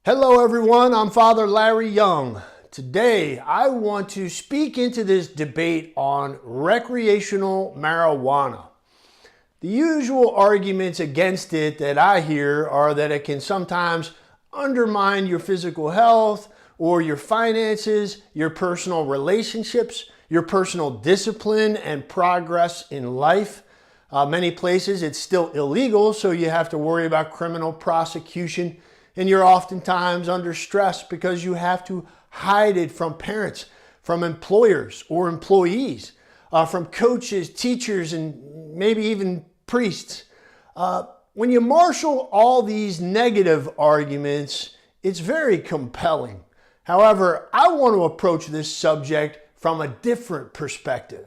Hello everyone, I'm Father Larry Young. Today I want to speak into this debate on recreational marijuana. The usual arguments against it that I hear are that it can sometimes undermine your physical health or your finances, your personal relationships, your personal discipline and progress in life. Many places it's still illegal, so you have to worry about criminal prosecution. And you're oftentimes under stress because you have to hide it from parents, from employers or employees, from coaches, teachers, and maybe even priests. When you marshal all these negative arguments, it's very compelling. However, I want to approach this subject from a different perspective.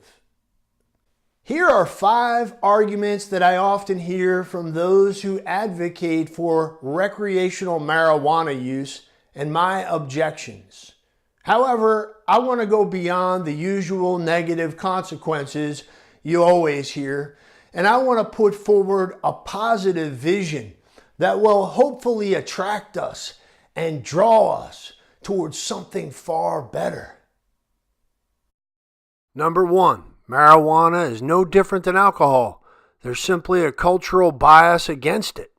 Here are 5 arguments that I often hear from those who advocate for recreational marijuana use and my objections. However, I want to go beyond the usual negative consequences you always hear, and I want to put forward a positive vision that will hopefully attract us and draw us towards something far better. Number 1. Marijuana is no different than alcohol. There's simply a cultural bias against it.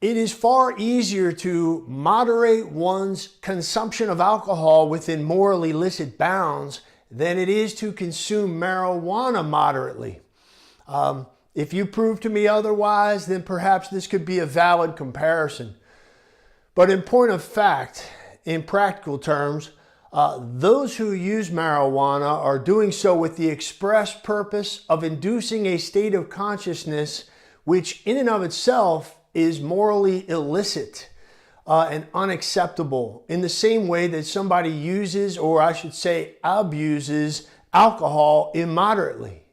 It is far easier to moderate one's consumption of alcohol within morally licit bounds than it is to consume marijuana moderately. If you prove to me otherwise, then perhaps this could be a valid comparison. But in point of fact, in practical terms, those who use marijuana are doing so with the express purpose of inducing a state of consciousness which in and of itself is morally illicit and unacceptable, in the same way that somebody uses, or I should say abuses, alcohol immoderately.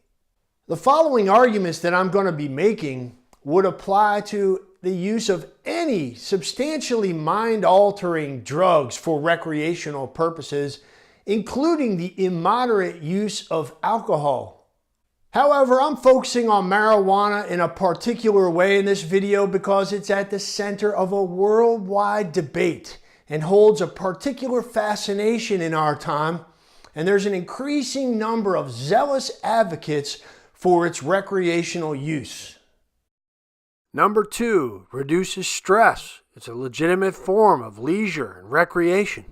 The following arguments that I'm going to be making would apply to the use of any substantially mind-altering drugs for recreational purposes, including the immoderate use of alcohol. However, I'm focusing on marijuana in a particular way in this video because it's at the center of a worldwide debate and holds a particular fascination in our time, and there's an increasing number of zealous advocates for its recreational use. Number 2, reduces stress. It's a legitimate form of leisure and recreation.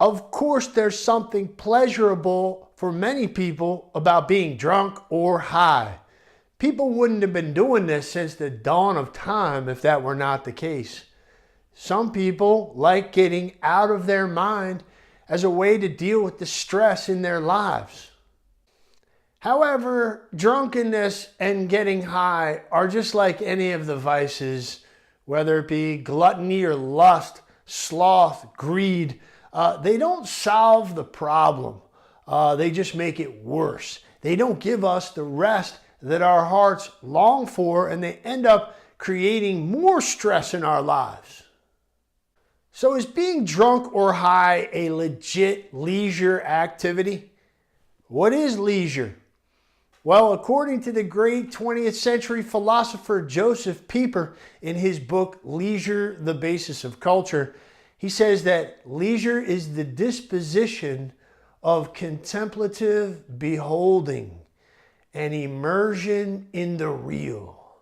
Of course, there's something pleasurable for many people about being drunk or high. People wouldn't have been doing this since the dawn of time if that were not the case. Some people like getting out of their mind as a way to deal with the stress in their lives. However, drunkenness and getting high are just like any of the vices, whether it be gluttony or lust, sloth, greed. They don't solve the problem. They just make it worse. They don't give us the rest that our hearts long for, and they end up creating more stress in our lives. So is being drunk or high a legit leisure activity? What is leisure? Well, according to the great 20th century philosopher Joseph Pieper in his book, Leisure, the Basis of Culture, he says that leisure is the disposition of contemplative beholding and immersion in the real.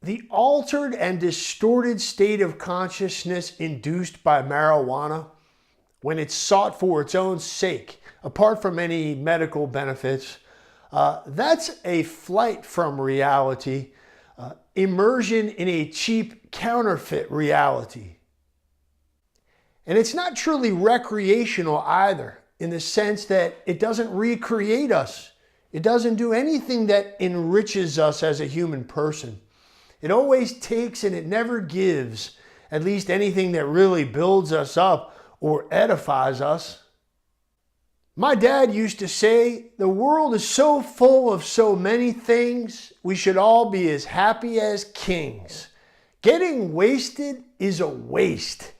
The altered and distorted state of consciousness induced by marijuana, when it's sought for its own sake, apart from any medical benefits, that's a flight from reality, immersion in a cheap counterfeit reality. And it's not truly recreational either, in the sense that it doesn't recreate us. It doesn't do anything that enriches us as a human person. It always takes and it never gives, at least anything that really builds us up or edifies us. My dad used to say, the world is so full of so many things, we should all be as happy as kings. Getting wasted is a waste.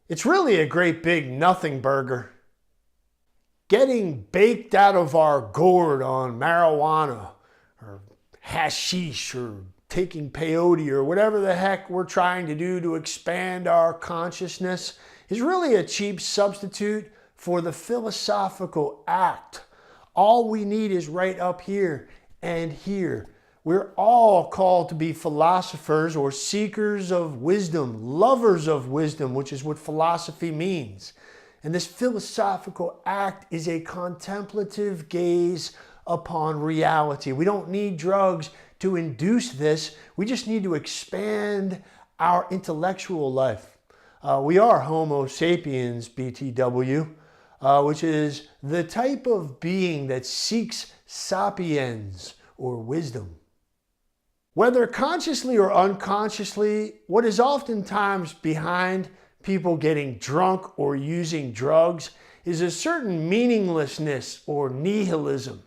It's really a great big nothing burger. Getting baked out of our gourd on marijuana or hashish or taking peyote or whatever the heck we're trying to do to expand our consciousness is really a cheap substitute for the philosophical act. All we need is right up here and here. We're all called to be philosophers or seekers of wisdom, lovers of wisdom, which is what philosophy means. And this philosophical act is a contemplative gaze upon reality. We don't need drugs to induce this. We just need to expand our intellectual life. We are Homo sapiens, BTW, which is the type of being that seeks sapiens or wisdom. Whether consciously or unconsciously, what is oftentimes behind people getting drunk or using drugs is a certain meaninglessness or nihilism,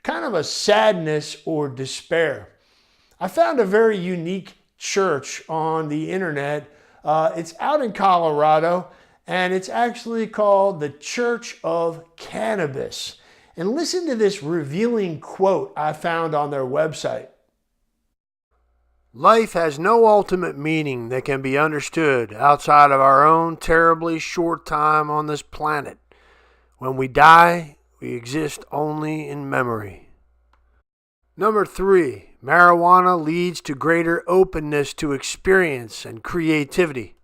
kind of a sadness or despair. I found a very unique church on the internet. It's out in Colorado, and it's actually called the Church of Cannabis. And listen to this revealing quote I found on their website. Life has no ultimate meaning that can be understood outside of our own terribly short time on this planet. When we die, we exist only in memory. Number 3, marijuana leads to greater openness to experience and creativity.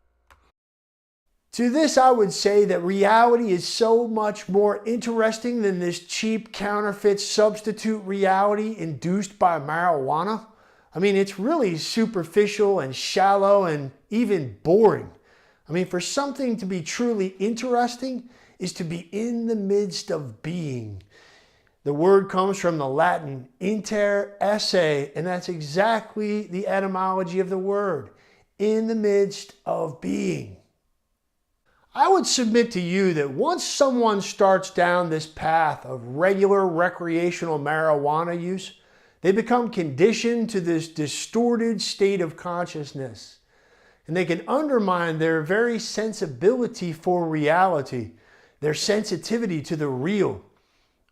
To this, I would say that reality is so much more interesting than this cheap counterfeit substitute reality induced by marijuana. I mean, it's really superficial and shallow and even boring. I mean, for something to be truly interesting is to be in the midst of being. The word comes from the Latin inter esse, and that's exactly the etymology of the word, in the midst of being. I would submit to you that once someone starts down this path of regular recreational marijuana use, they become conditioned to this distorted state of consciousness, and they can undermine their very sensibility for reality, their sensitivity to the real.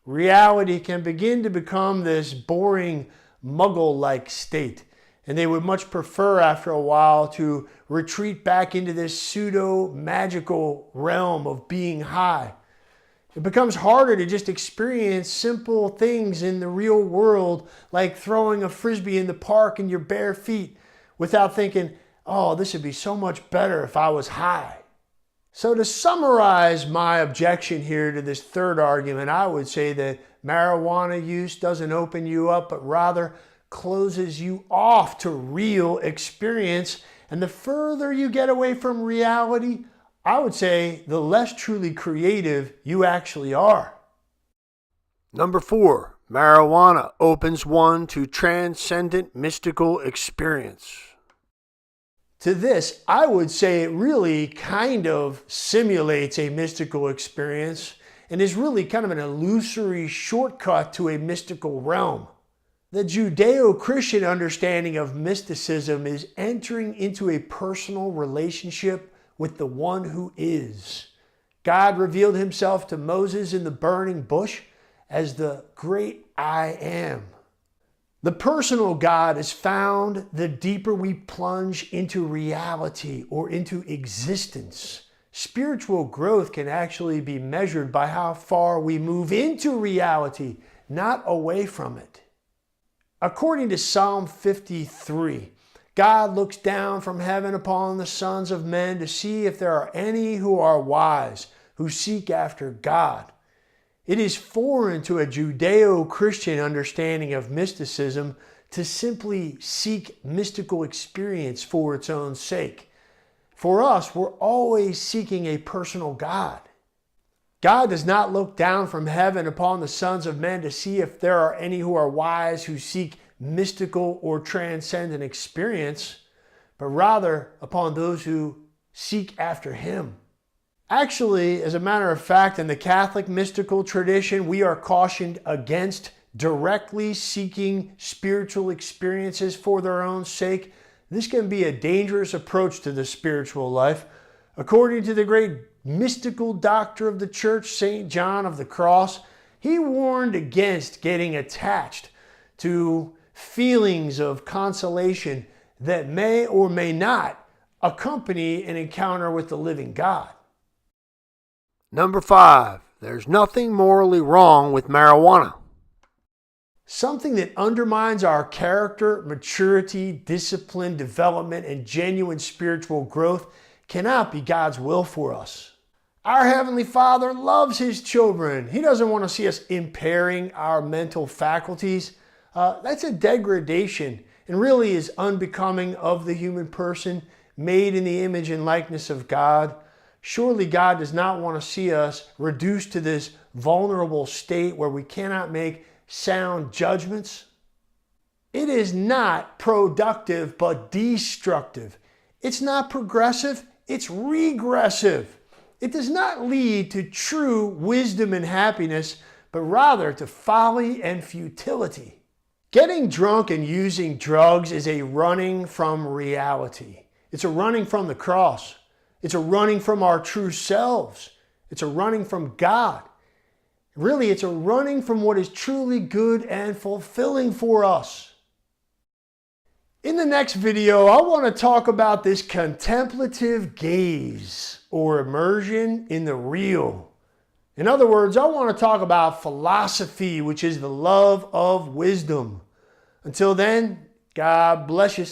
Reality can begin to become this boring, muggle-like state, and they would much prefer after a while to retreat back into this pseudo-magical realm of being high. It becomes harder to just experience simple things in the real world, like throwing a frisbee in the park in your bare feet, without thinking, oh, this would be so much better if I was high. So to summarize my objection here to this third argument, I would say that marijuana use doesn't open you up, but rather closes you off to real experience. And the further you get away from reality, I would say the less truly creative you actually are. Number 4, marijuana opens one to transcendent mystical experience. To this, I would say it really kind of simulates a mystical experience and is really kind of an illusory shortcut to a mystical realm. The Judeo-Christian understanding of mysticism is entering into a personal relationship with the one who is. God revealed himself to Moses in the burning bush as the great I am. The personal God is found the deeper we plunge into reality or into existence. Spiritual growth can actually be measured by how far we move into reality, not away from it. According to Psalm 53, God looks down from heaven upon the sons of men to see if there are any who are wise, who seek after God. It is foreign to a Judeo-Christian understanding of mysticism to simply seek mystical experience for its own sake. For us, we're always seeking a personal God. God does not look down from heaven upon the sons of men to see if there are any who are wise who seek mystical or transcendent experience, but rather upon those who seek after him. Actually, as a matter of fact, in the Catholic mystical tradition, we are cautioned against directly seeking spiritual experiences for their own sake. This can be a dangerous approach to the spiritual life. According to the great mystical doctor of the church, St. John of the Cross, he warned against getting attached to feelings of consolation that may or may not accompany an encounter with the living God. Number 5, there's nothing morally wrong with marijuana. Something that undermines our character, maturity, discipline, development, and genuine spiritual growth cannot be God's will for us. Our Heavenly Father loves His children. He doesn't want to see us impairing our mental faculties. That's a degradation and really is unbecoming of the human person made in the image and likeness of God. Surely God does not want to see us reduced to this vulnerable state where we cannot make sound judgments. It is not productive but destructive. It's not progressive, it's regressive. It does not lead to true wisdom and happiness, but rather to folly and futility. Getting drunk and using drugs is a running from reality. It's a running from the cross. It's a running from our true selves. It's a running from God. Really, it's a running from what is truly good and fulfilling for us. In the next video, I want to talk about this contemplative gaze or immersion in the real. In other words, I want to talk about philosophy, which is the love of wisdom. Until then, God bless you.